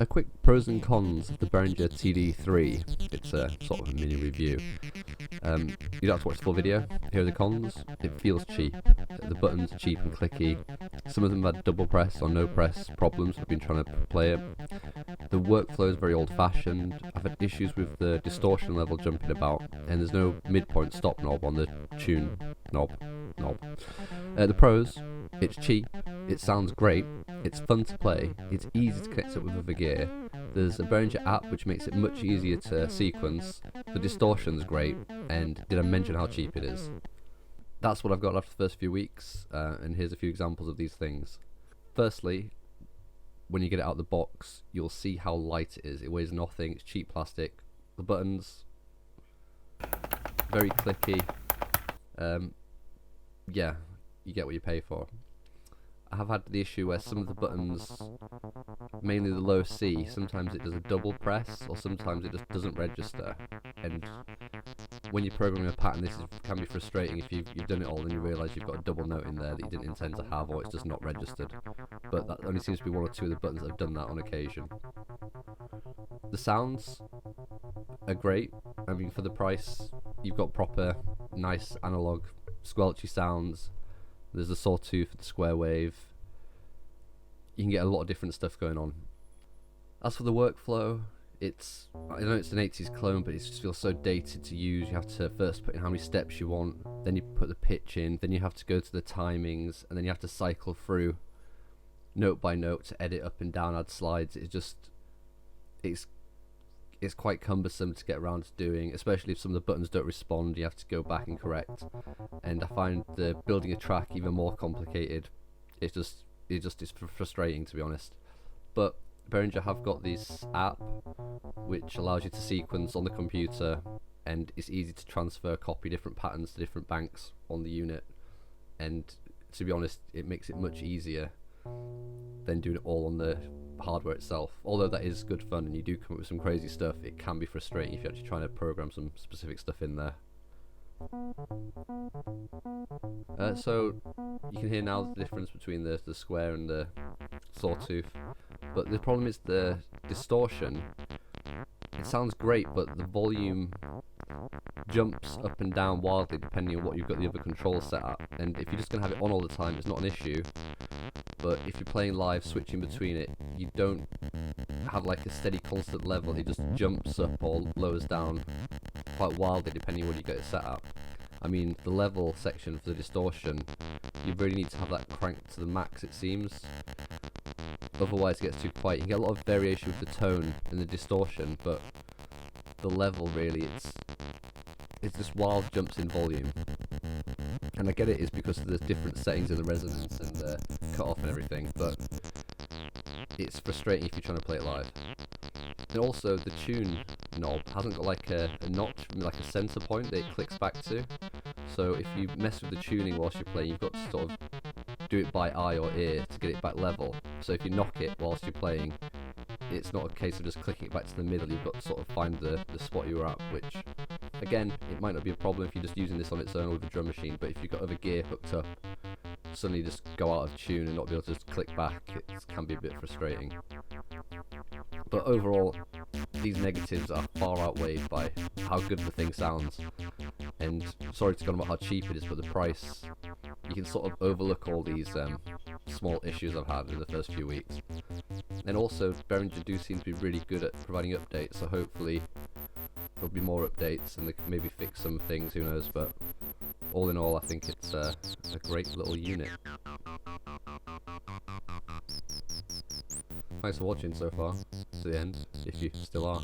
A quick pros and cons of the Behringer TD-3. It's a sort of a mini review. You don't have to watch the full video. Here are the cons. It feels cheap. The buttons are cheap and clicky. Some of them had double press or no press problems. I've been trying to play it. The workflow is very old fashioned. I've had issues with the distortion level jumping about, and there's no midpoint stop knob on the tune knob. The pros, it's cheap, it sounds great, it's fun to play, it's easy to connect up with other gear. There's a Behringer app which makes it much easier to sequence. The distortion's great, and did I mention how cheap it is? That's what I've got after the first few weeks, and here's a few examples of these things. Firstly, when you get it out of the box, you'll see how light it is. It weighs nothing, it's cheap plastic. The buttons, very clicky. Yeah, you get what you pay for. I have had the issue where some of the buttons, mainly the low C, sometimes it does a double press, or sometimes it just doesn't register. And when you're programming a pattern, this can be frustrating if you've done it all and you realise you've got a double note in there that you didn't intend to have, or it's just not registered. But that only seems to be one or two of the buttons that have done that on occasion. The sounds are great. I mean, for the price, you've got proper, nice analog, squelchy sounds. There's a sawtooth for the square wave. You can get a lot of different stuff going on. As for the workflow, I know it's an 80s clone, but it just feels so dated to use. You have to first put in how many steps you want, then you put the pitch in, then you have to go to the timings, and then you have to cycle through note by note to edit up and down, add slides. It's quite cumbersome to get around to doing, especially if some of the buttons don't respond. You have to go back and correct, and I find the building a track even more complicated. It just is frustrating, to be honest. But Behringer have got this app which allows you to sequence on the computer, and it's easy to transfer, copy different patterns to different banks on the unit, and to be honest, it makes it much easier than doing it all on the hardware itself. Although that is good fun and you do come up with some crazy stuff, it can be frustrating if you're actually trying to program some specific stuff in there. So you can hear now the difference between the square and the sawtooth, but the problem is the distortion. It sounds great, but the volume jumps up and down wildly depending on what you've got the other controls set at, and if you're just going to have it on all the time, it's not an issue. But if you're playing live, switching between it, you don't have like a steady constant level. It just jumps up or lowers down quite wildly depending on what you get it set at. I mean, the level section for the distortion, you really need to have that cranked to the max, it seems. Otherwise it gets too quiet. You get a lot of variation with the tone and the distortion, but the level really, it's just wild jumps in volume. And I get it is because there's different settings in the resonance and the cut-off and everything, but it's frustrating if you're trying to play it live. And also, the tune knob hasn't got like a notch, like a center point that it clicks back to. So if you mess with the tuning whilst you're playing, you've got to sort of do it by eye or ear to get it back level. So if you knock it whilst you're playing, it's not a case of just clicking it back to the middle. You've got to sort of find the spot you were at, which, again, it might not be a problem if you're just using this on its own with a drum machine, but if you've got other gear hooked up, suddenly just go out of tune and not be able to just click back, it can be a bit frustrating. But overall, these negatives are far outweighed by how good the thing sounds. And sorry to go on about how cheap it is, but the price, you can sort of overlook all these small issues I've had in the first few weeks. And also, Behringer do seem to be really good at providing updates, so hopefully there'll be more updates and they can maybe fix some things, who knows, but all in all I think it's a great little unit. Thanks for watching so far to the end, if you still are.